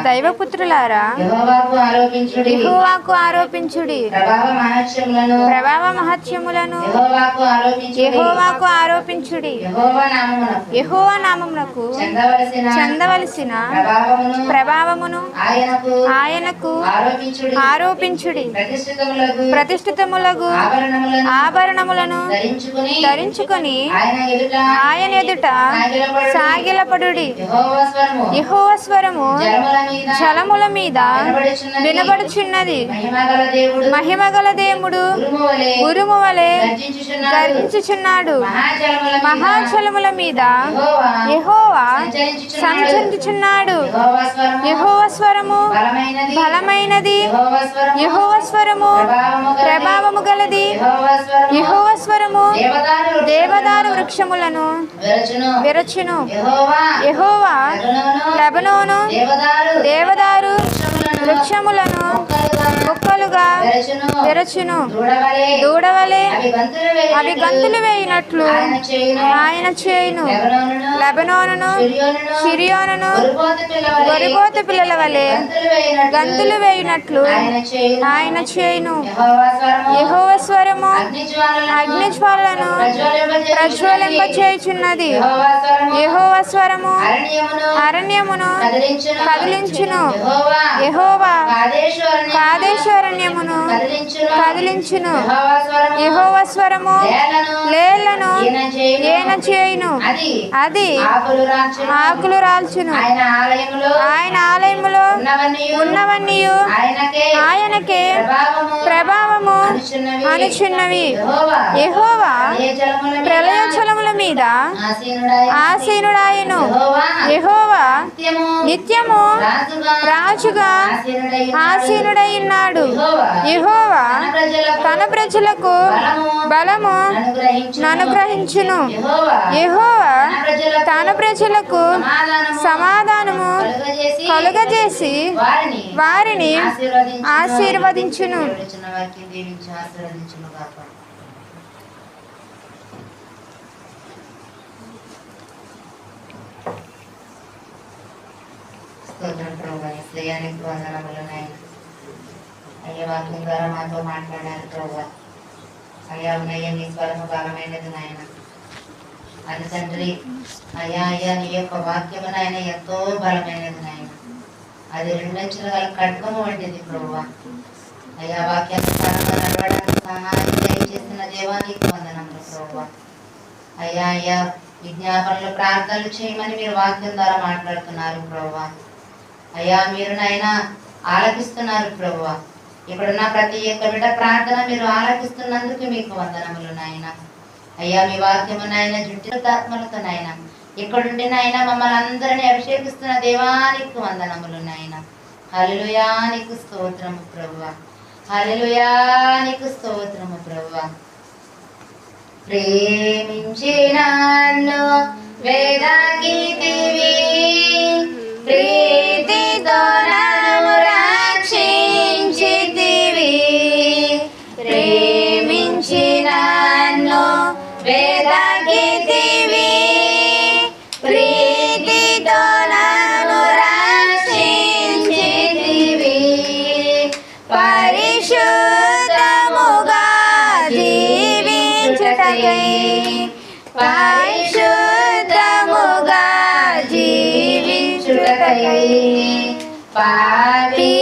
దైవపుత్రులారా యెహోవాకు ఆరోపించుడి. ప్రభావ మహత్యములను యెహోవాకు ఆరోపించుడి. యెహోవా నామమునకు చెందవలసిన ప్రభావమును ఆయనకు ఆరోపించుడి. ప్రతిష్ఠితములగు ఆభరణములను ధరించుకొని ఆయన ఎదుట సాగిలపడుడి. యెహోవా స్వరము జలముల మీద వినబడుచున్నది. మహిమగల దేవుడు ఉరుము వలె గర్జించుచున్నాడు. మహాజలముల మీద యెహోవా సంచరించుచున్నాడు. యెహోవా స్వరము బలమైనది. యెహోవా స్వరము ప్రభావము గలది. యెహోవా స్వరము దేవదారు వృక్షములను విరచును. యెహోవా లెబనోను దేవదారు వృక్షములను ముక్కలుగా విరచును. దూడవలే అవి గంతులు వేయినట్లు ఆయన చేయును. లెబనోనును సిరియోనును గొరిపోతు పిల్లల వలె గంతులు వేయినట్లు ఆయన చేయును. యెహోవా స్వరము అగ్నిజ్వాలను ప్రజ్వలింపచేయుచున్నది. యెహోవా స్వరము అరణ్యమును కదిలించును. యెహోవా కాదేశరణ్యమును కదిలించును. యెహోవా స్వరము లేళ్లను ఏన చేయును. అది ఆకులు రాల్చును. ఆయన ఆలయములో ఉన్నవన్నీ ఆయనకే ప్రభావము అనుచున్నవి. యెహోవా ప్రళయ జలముల మీద ఆసీనుడాయను. యెహోవా నిత్యము రాజుగా ఆసీనుడై ఉన్నాడు. యెహోవా తన ప్రజలకు బలము అనుగ్రహించును. యెహోవా తన ప్రజలకు సమాధానము కలుగజేసి వారిని ఆశీర్వదించును. అయ్యా వాక్యం ద్వారా మాతో మాట్లాడారు ప్రభా. అయ్యా ఉన్నయ్య నీ స్వరము బలమైనది నాయన. అది తండ్రి అయ్యా అయ్యా నీ యొక్క వాక్యము నాయన ఎంతో బలమైనది నాయన. అది రెండంచుల గల ఖడ్గము వంటిది ప్రభా. అయ్యా వాక్యానుసారంగా నడవడానికి సహాయం దయచేసిన దేవానికి వందనములు ప్రభా. అయ్యా అయ్యా విజ్ఞాపనలు ప్రార్థనలు చేయమని మీరు వాక్యం ద్వారా మాట్లాడుతున్నారు ప్రభా. అయ్యా మీరు నాయన ఆలకిస్తున్నారు ప్రభువా. ఇప్పుడున్న ప్రతి ఒక్క బిడ్డ ప్రార్థన మీరు ఆలకిస్తున్నందుకు మీకు వందనములు నాయన. అయ్యా మీ వాక్యము నాయన జుట్టాత్మలతో నాయన ఇక్కడుండి నాయన మమ్మల్ని అందరినీ అభిషేకిస్తున్న దేవానికి వందనములు నాయన. హల్లెలూయా నీకు స్తోత్రము ప్రభువా. హల్లెలూయా నీకు స్తోత్రము ప్రభువా. ప్రేమించిన నన్ను వేదగీతివి ప్రీతితో నన్ను రక్షించితివి. ప్రేమించిన నన్ను వేదగీతివి ప్రీతితో నన్ను రక్షించితివి. పరిశుద్ధముగా జీవించుటకై పరిశుద్ధముగా జీవించుటకై పాపి